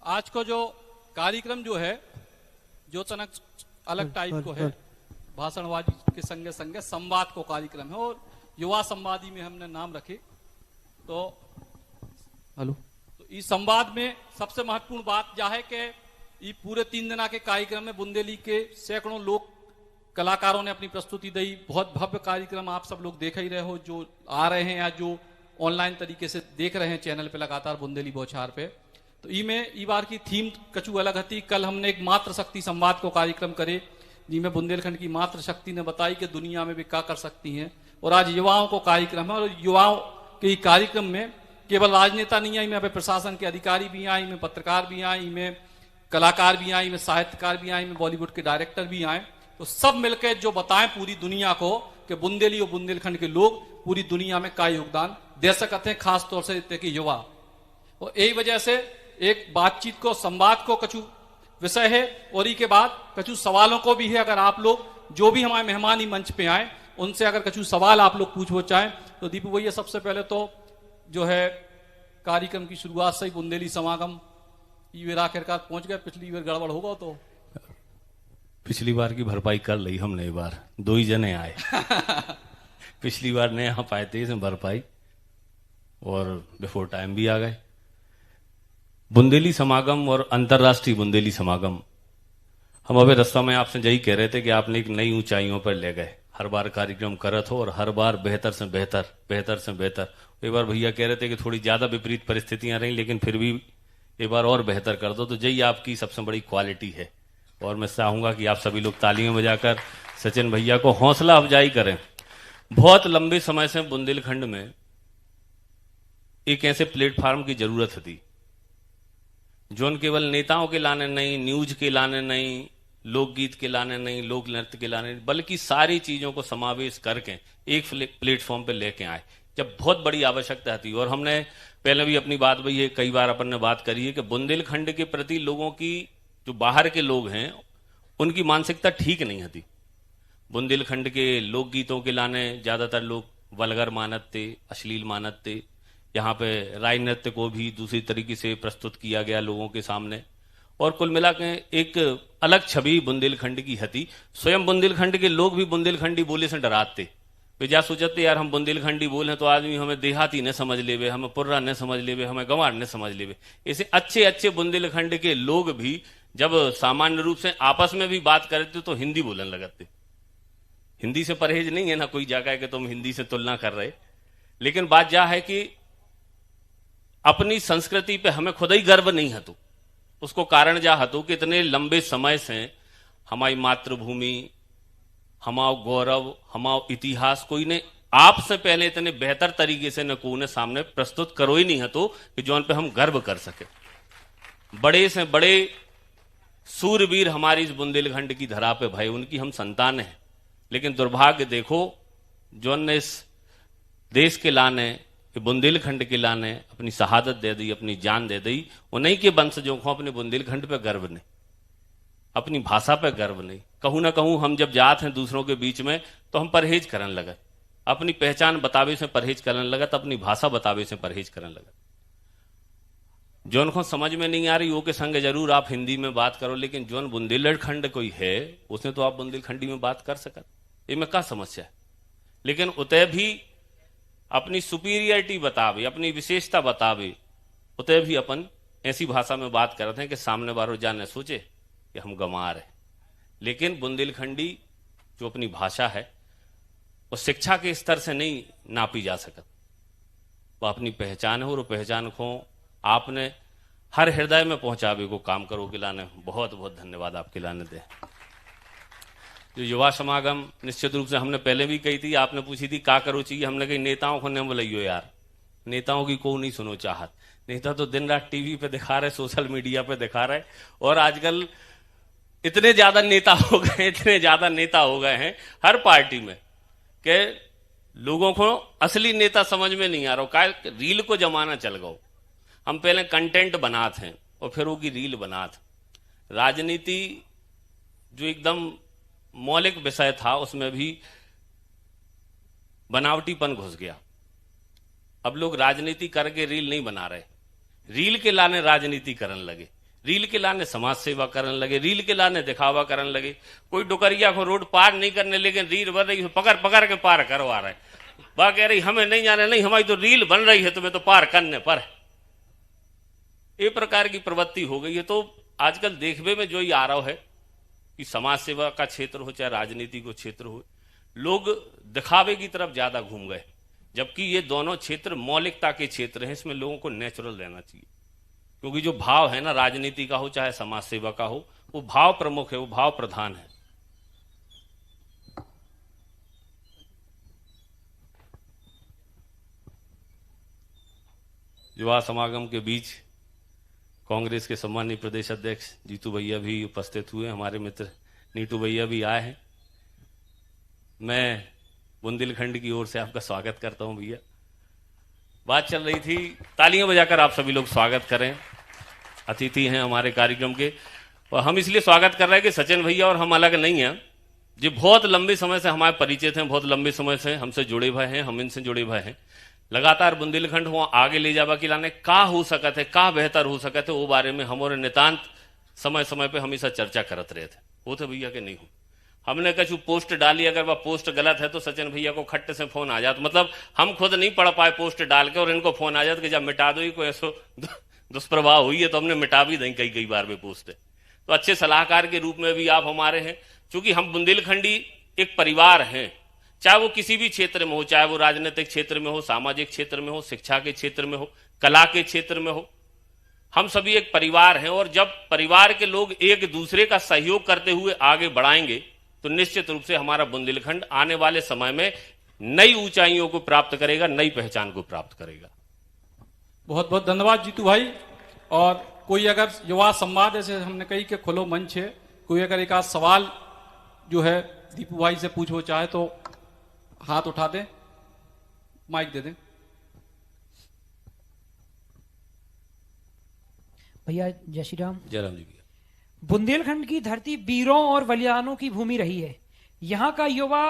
आज को जो कार्यक्रम जो है जो तनक अलग टाइप को है, भाषणबाजी के संगे संगे संवाद को कार्यक्रम है और युवा संवादी में हमने नाम रखे। तो हेलो, तो इस संवाद में सबसे महत्वपूर्ण बात यह है कि ये पूरे 3 दिना के कार्यक्रम में बुंदेली के सैकड़ों लोग कलाकारों ने अपनी प्रस्तुति दी। बहुत भव्य कार्यक्रम आप सब लोग देख ही रहे हो, जो आ रहे हैं या जो ऑनलाइन तरीके से देख रहे हैं चैनल पे लगातार बुंदेली बौछार पे। तो ई बार की थीम कछु अलग हती। कल हमने एक मातृ शक्ति संवाद को कार्यक्रम करे जिसमें बुंदेलखंड की मातृ शक्ति ने बताई कि दुनिया में भी क्या कर सकती हैं। और आज युवाओं को कार्यक्रम है और युवाओं के कार्यक्रम में केवल राजनेता नहीं आई, में प्रशासन के अधिकारी भी आई, में पत्रकार भी आई, में कलाकार भी आई, में साहित्यकार भी आई, में बॉलीवुड के डायरेक्टर भी आए। तो सब मिलकर जो बताएं पूरी दुनिया को कि बुंदेली और बुंदेलखंड के लोग पूरी दुनिया में क्या योगदान दे सकते हैं, खास तौर से इतने के युवा। और यही वजह से एक बातचीत को, संवाद को कछु विषय है और के बाद कछु सवालों को भी है। अगर आप लोग जो भी हमारे मेहमान ही मंच पे आए उनसे अगर कछु सवाल आप लोग पूछो चाहें तो दीपू भैया सबसे पहले तो जो है कार्यक्रम की शुरुआत से ही बुंदेली समागम ई बार आखिरकार पहुंच गए। पिछली बार गड़बड़ होगा तो पिछली बार की भरपाई कर ली हमने। एक बार 2 ही जने आए पिछली बार नहीं आ पाए थे, इसमें भरपाई और बिफोर टाइम भी आ गए। बुंदेली समागम और अंतर्राष्ट्रीय बुंदेली समागम, हम अभी रास्ता में आपसे यही कह रहे थे कि आपने एक नई ऊंचाइयों पर ले गए। हर बार कार्यक्रम करत हो और हर बार बेहतर से बेहतर, बेहतर से बेहतर। एक बार भैया कह रहे थे कि थोड़ी ज्यादा विपरीत परिस्थितियां रही लेकिन फिर भी एक बार और बेहतर कर दो। तो यही आपकी सबसे बड़ी क्वालिटी है और मैं चाहूंगा कि आप सभी लोग तालियां बजाकर सचिन भैया को हौसला अफजाई करें। बहुत लंबे समय से बुंदेलखंड में एक ऐसे प्लेटफॉर्म की जरूरत थी जो केवल नेताओं के लाने नहीं, न्यूज के लाने नहीं, लोकगीत के लाने नहीं, लोक नृत्य के लाने नहीं, बल्कि सारी चीजों को समावेश करके एक प्लेटफॉर्म पे लेके आए जब बहुत बड़ी आवश्यकता थी। और हमने पहले भी अपनी बात वही है, कई बार अपन ने बात करी है कि बुंदेलखंड के प्रति लोगों की, जो बाहर के लोग हैं, उनकी मानसिकता ठीक नहीं थी। बुंदेलखंड के लोकगीतों के लाने ज्यादातर लोग वल्गर मानत थे, अश्लील मानत थे। यहाँ पे राय नृत्य को भी दूसरी तरीके से प्रस्तुत किया गया लोगों के सामने और कुल मिला के एक अलग छवि बुंदेलखंड की हती। स्वयं बुंदेलखंड के लोग भी बुंदेलखंडी बोले से डराते। वे जा सोचते यार हम बुंदेलखंडी बोले तो आदमी हमें देहाती न समझ लेवे, हमें पुर्रा न समझ लेवे, हमें गंवार न समझ लेवे। ऐसे अच्छे अच्छे बुंदेलखंड के लोग भी जब सामान्य रूप से आपस में भी बात करते तो हिंदी बोलने लगते। हिंदी से परहेज नहीं है ना कोई जगह कि तुम हिंदी से तुलना कर रहे, लेकिन बात यह है कि अपनी संस्कृति पे हमें खुद ही गर्व नहीं हतो। उसको कारण जा हतो कि इतने लंबे समय से हमारी मातृभूमि, हमारा गौरव, हमारा इतिहास कोई ने आपसे पहले इतने बेहतर तरीके से न को ने सामने प्रस्तुत करो ही नहीं हतो कि जो उन पे हम गर्व कर सके। बड़े से बड़े सूरवीर हमारी इस बुंदेलखंड की धरा पे भाई, उनकी हम संतान हैं। लेकिन दुर्भाग्य देखो जो ने इस देश के लाने, बुंदेलखंड के लाने अपनी शहादत दे दी, अपनी जान दे दी। उन्हीं के वंशजों को अपने बुंदेलखंड पे गर्व नहीं, अपनी भाषा पे गर्व नहीं। कहूं ना कहूं हम जब जाते हैं दूसरों के बीच में तो हम परहेज करने लगे, अपनी पहचान बतावे से परहेज करने लगा, तो अपनी भाषा बतावे से परहेज करने लगा। जो उनको समझ में नहीं आ रही वो के संग जरूर आप हिंदी में बात करो, लेकिन जो बुंदेलखंड कोई है उसने तो आप बुंदेलखंडी में बात कर सकत, इनमें क्या समस्या है। लेकिन उतय भी अपनी सुपीरियरिटी बतावे, अपनी विशेषता बतावे, उतय भी अपन ऐसी भाषा में बात करते हैं कि सामने वालों जाने सोचे कि हम गंवार हैं। लेकिन बुंदेलखंडी जो अपनी भाषा है वो शिक्षा के स्तर से नहीं नापी जा सकत। वो अपनी पहचान है और वो पहचान को आपने हर हृदय में पहुंचावे को काम करो के लाने बहुत बहुत धन्यवाद आपके लाने दे। जो युवा समागम निश्चित रूप से हमने पहले भी कही थी, आपने पूछी थी क्या करो चाहिए, हमने कही नेताओं को न बुलाइयो यार, नेताओं की को नहीं सुनो चाहत। नेता तो दिन रात टीवी पे दिखा रहे, सोशल मीडिया पे दिखा रहे और आजकल इतने ज्यादा नेता हो गए, इतने ज्यादा नेता हो गए हैं हर पार्टी में कि लोगों को असली नेता समझ में नहीं आ रहा। क्या रील को जमाना चल गो, हम पहले कंटेंट बनाते हैं और फिर वो की रील बनाते। राजनीति जो एकदम मौलिक विषय था उसमें भी बनावटीपन घुस गया। अब लोग राजनीति करके रील नहीं बना रहे, रील के लाने राजनीति करने लगे। रील के लाने समाज सेवा करने लगे, रील के लाने दिखावा करने लगे। कोई डुकरिया को रोड पार नहीं करने, लेकिन रील बन रही है, पकड़ पकड़ के पार करवा रहे। वह कह रही हमें नहीं जाने, नहीं हमारी तो रील बन रही है, तुम्हें तो पार करने पर। ये प्रकार की प्रवृत्ति हो गई है। तो आजकल देखने में जो ही आ रहा है कि समाज सेवा का क्षेत्र हो चाहे राजनीति को क्षेत्र हो, लोग दिखावे की तरफ ज्यादा घूम गए, जबकि ये दोनों क्षेत्र मौलिकता के क्षेत्र हैं। इसमें लोगों को नेचुरल रहना चाहिए, क्योंकि जो भाव है ना, राजनीति का हो चाहे समाज सेवा का हो, वो भाव प्रमुख है, वो भाव प्रधान है। युवा समागम के बीच कांग्रेस के सम्मानीय प्रदेश अध्यक्ष जीतू भैया भी उपस्थित हुए, हमारे मित्र नीटू भैया भी आए हैं। मैं बुंदेलखंड की ओर से आपका स्वागत करता हूं भैया। बात चल रही थी, तालियां बजाकर आप सभी लोग स्वागत करें। अतिथि हैं हमारे कार्यक्रम के, और हम इसलिए स्वागत कर रहे हैं कि सचिन भैया और हम अलग नहीं हैं। जी बहुत लंबे समय से हमारे परिचित हैं, बहुत लंबे समय से हमसे जुड़े हुए हैं, हम इनसे जुड़े हुए हैं। लगातार बुंदेलखंड हुआ आगे ले जावा कि लाने का हो सकत है, का बेहतर हो सकत है, वो बारे में हमारे नितांत समय समय पे हमेशा चर्चा करते रहे थे। वो थे भैया के नहीं हो, हमने कछु पोस्ट डाली, अगर वह पोस्ट गलत है तो सचिन भैया को खट्टे से फोन आ जाता, मतलब हम खुद नहीं पढ़ पाए पोस्ट डाल के, और इनको फोन आ जाता कि जब मिटा दो, कोई ऐसा दुष्प्रभाव हुई है तो हमने मिटा भी दें कई बार में पोस्ट। तो अच्छे सलाहकार के रूप में भी आप हमारे हैं, क्योंकि हम बुंदेलखंडी एक परिवार हैं, चाहे वो किसी भी क्षेत्र में हो, चाहे वो राजनीतिक क्षेत्र में हो, सामाजिक क्षेत्र में हो, शिक्षा के क्षेत्र में हो, कला के क्षेत्र में हो, हम सभी एक परिवार हैं। और जब परिवार के लोग एक दूसरे का सहयोग करते हुए आगे बढ़ाएंगे तो निश्चित रूप से हमारा बुंदेलखंड आने वाले समय में नई ऊंचाइयों को प्राप्त करेगा, नई पहचान को प्राप्त करेगा। बहुत बहुत धन्यवाद जीतू भाई। और कोई अगर युवा संवाद, जैसे हमने कही कि खुलो मंच है, कोई अगर एक आध सवाल जो है दीपू भाई से पूछो चाहे तो हाथ उठा दें, माइक दे दें। भैया जय श्री राम। जय राम जी भैया। बुंदेलखंड की धरती वीरों और बलिदानों की भूमि रही है। यहाँ का युवा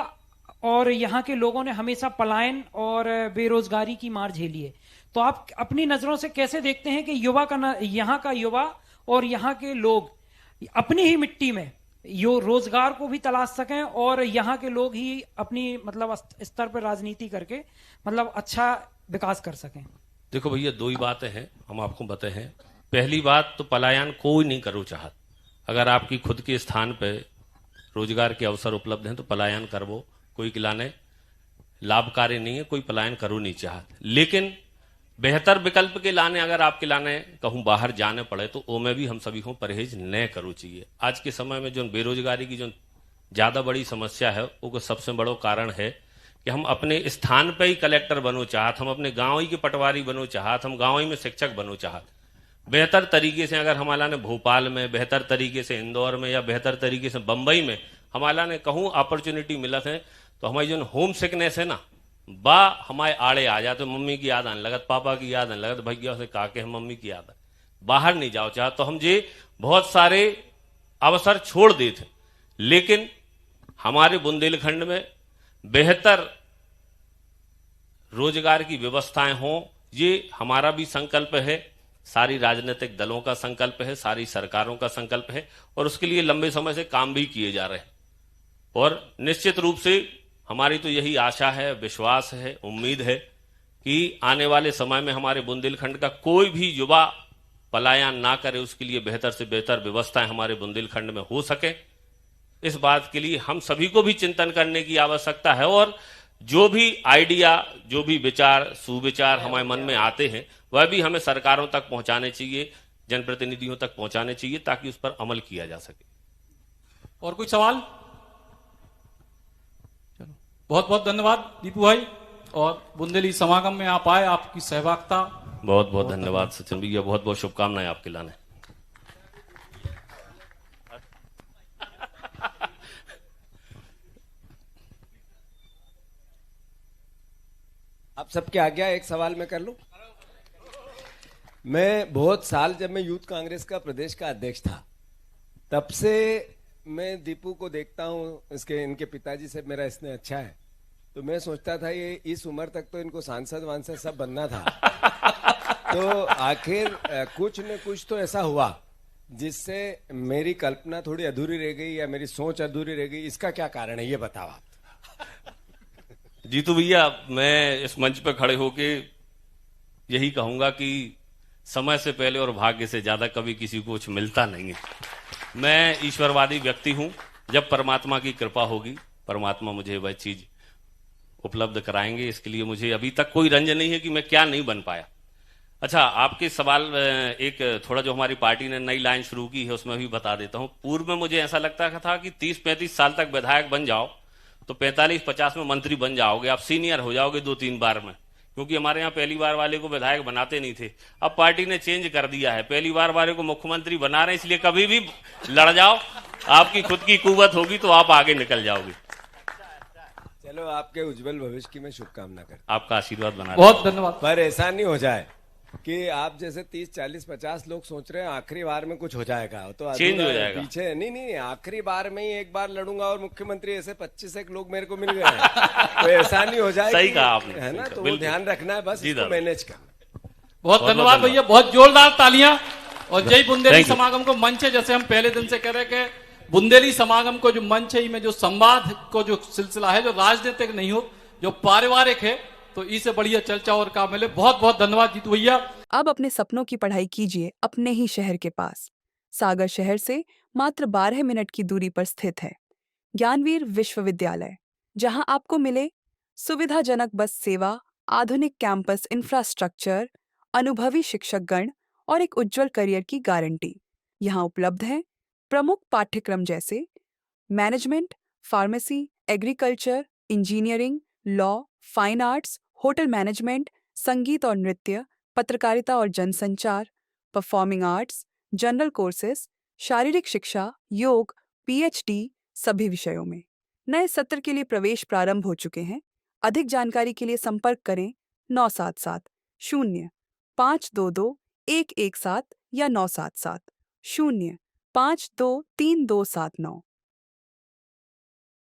और यहाँ के लोगों ने हमेशा पलायन और बेरोजगारी की मार झेली है। तो आप अपनी नजरों से कैसे देखते हैं कि यहाँ का युवा और यहाँ के लोग अपनी ही मिट्टी में रोजगार को भी तलाश सकें और यहाँ के लोग ही अपनी मतलब स्तर पर राजनीति करके मतलब अच्छा विकास कर सकें? देखो भैया, दो ही बातें हैं, हम आपको बताए हैं। पहली बात तो पलायन कोई नहीं करो चाहत। अगर आपकी खुद के स्थान पे रोजगार के अवसर उपलब्ध हैं तो पलायन करवो, कोई किलाने लाभकारी नहीं है, कोई पलायन करो नहीं चाहत। लेकिन बेहतर विकल्प के लाने अगर आपके लाने कहूं बाहर जाने पड़े तो वो में भी हम सभी को परहेज न करो चाहिए। आज के समय में जो बेरोजगारी की जो ज्यादा बड़ी समस्या है, वो सबसे बड़ो कारण है कि हम अपने स्थान पे ही कलेक्टर बनो चाहत, हम अपने गांव ही के पटवारी बनो चाहत, हम गांव ही में शिक्षक बनो चाहत। बेहतर तरीके से अगर हमारा ने भोपाल में, बेहतर तरीके से इंदौर में, या बेहतर तरीके से बंबई में हमारा ने कहूं अपॉर्चुनिटी मिलत है, तो हमारी जो होम सिकनेस है ना, बा हमारे आड़े आ जाते, मम्मी की याद आने लगत, पापा की याद आने लगत, भैया से काके हम मम्मी की याद है, बाहर नहीं जाओ चाहत। तो हम जे बहुत सारे अवसर छोड़ देते, लेकिन हमारे बुंदेलखंड में बेहतर रोजगार की व्यवस्थाएं हों, ये हमारा भी संकल्प है, सारी राजनीतिक दलों का संकल्प है, सारी सरकारों का संकल्प है, और उसके लिए लंबे समय से काम भी किए जा रहे हैं। और निश्चित रूप से हमारी तो यही आशा है, विश्वास है, उम्मीद है कि आने वाले समय में हमारे बुंदेलखंड का कोई भी युवा पलायन ना करे, उसके लिए बेहतर से बेहतर व्यवस्थाएं हमारे बुंदेलखंड में हो सके। इस बात के लिए हम सभी को भी चिंतन करने की आवश्यकता है, और जो भी आइडिया, जो भी विचार, सुविचार हमारे मन में आते हैं, वह भी हमें सरकारों तक पहुंचाने चाहिए, जनप्रतिनिधियों तक पहुंचाने चाहिए, ताकि उस पर अमल किया जा सके। और कोई सवाल? चलो, बहुत बहुत धन्यवाद दीपू भाई, और बुंदेली समागम में आप आए, आपकी सहभागिता बहुत बहुत धन्यवाद सचिन भैया, बहुत बहुत शुभकामनाएं आपके लाने। आप सबके आज्ञा एक सवाल मैं कर लूं? मैं बहुत साल, जब मैं यूथ कांग्रेस का प्रदेश का अध्यक्ष था, तब से मैं दीपू को देखता हूं, इनके पिताजी से मेरा स्नेह अच्छा है, तो मैं सोचता था ये इस उम्र तक तो इनको सांसद वांसद सब बनना था। तो आखिर कुछ न कुछ तो ऐसा हुआ जिससे मेरी कल्पना थोड़ी अधूरी रह गई या मेरी सोच अधूरी रह गई, इसका क्या कारण है, ये बताओ आप। जीतू भैया, मैं इस मंच पर खड़े होके यही कहूंगा कि समय से पहले और भाग्य से ज्यादा कभी किसी को कुछ मिलता नहीं है। मैं ईश्वरवादी व्यक्ति हूं। जब परमात्मा की कृपा होगी, परमात्मा मुझे वह चीज उपलब्ध कराएंगे। इसके लिए मुझे अभी तक कोई रंज नहीं है कि मैं क्या नहीं बन पाया। अच्छा, आपके सवाल एक थोड़ा जो हमारी पार्टी ने नई लाइन शुरू की है उसमें भी बता देता हूं। पूर्व में मुझे ऐसा लगता था कि 30-35 साल तक विधायक बन जाओ तो 45-50 में मंत्री बन जाओगे, आप सीनियर हो जाओगे 2-3 बार में, क्योंकि हमारे यहाँ पहली बार वाले को विधायक बनाते नहीं थे। अब पार्टी ने चेंज कर दिया है, पहली बार वाले को मुख्यमंत्री बना रहे हैं, इसलिए कभी भी लड़ जाओ, आपकी खुद की कुव्वत होगी तो आप आगे निकल जाओगे। चलो, आपके उज्जवल भविष्य की मैं शुभकामना करता हूं। आपका आशीर्वाद बना रहे। बहुत धन्यवाद। पर ऐसा नहीं हो जाए कि आप जैसे 30-40-50 लोग सोच रहे हैं आखिरी बार में कुछ हो जाएगा तो चेंज अधूरा हो है, जाएगा। पीछे नहीं, आखिरी बार में ही एक बार लड़ूंगा और मुख्यमंत्री ऐसे 25 एक लोग मेरे को मिल गए हैं। तो ऐसा नहीं हो जाए सही कि- कहा आपने, है सही ना, कहा, तो वो बिल्कुल। ध्यान रखना है, बस जी इसको दादा। मैनेज करना। बहुत बहुत धन्यवाद धन्यवाद। भैया, बहुत जोरदार तालियां। और जय बुंदेली Thank you। समागम को मंच है, जैसे हम पहले दिन से कह रहे हैं कि बुंदेली समागम को जो मंच है, में जो संवाद को जो सिलसिला है, जो राजनीतिक नहीं हो, जो पारिवारिक है, तो इससे बढ़िया चर्चा और काम मिले। बहुत बहुत धन्यवाद जीतू भैया। अब अपने सपनों की पढ़ाई कीजिए अपने ही शहर के पास। सागर शहर से मात्र 12 मिनट की दूरी पर स्थित है ज्ञानवीर विश्वविद्यालय, जहां आपको मिले सुविधाजनक बस सेवा, आधुनिक कैंपस इंफ्रास्ट्रक्चर, अनुभवी शिक्षकगण और एक उज्जवल करियर की गारंटी। यहाँ उपलब्ध है प्रमुख पाठ्यक्रम जैसे management, pharmacy, agriculture, engineering, law, fine arts, hotel management, संगीत और नृत्य, पत्रकारिता और जनसंचार, परफॉर्मिंग आर्ट्स, जनरल कोर्सेज, शारीरिक शिक्षा, योग, पीएचडी सभी विषयों में। नए सत्र के लिए प्रवेश प्रारंभ हो चुके हैं। अधिक जानकारी के लिए संपर्क करें 977 0 522 117 या 977 0 523 279।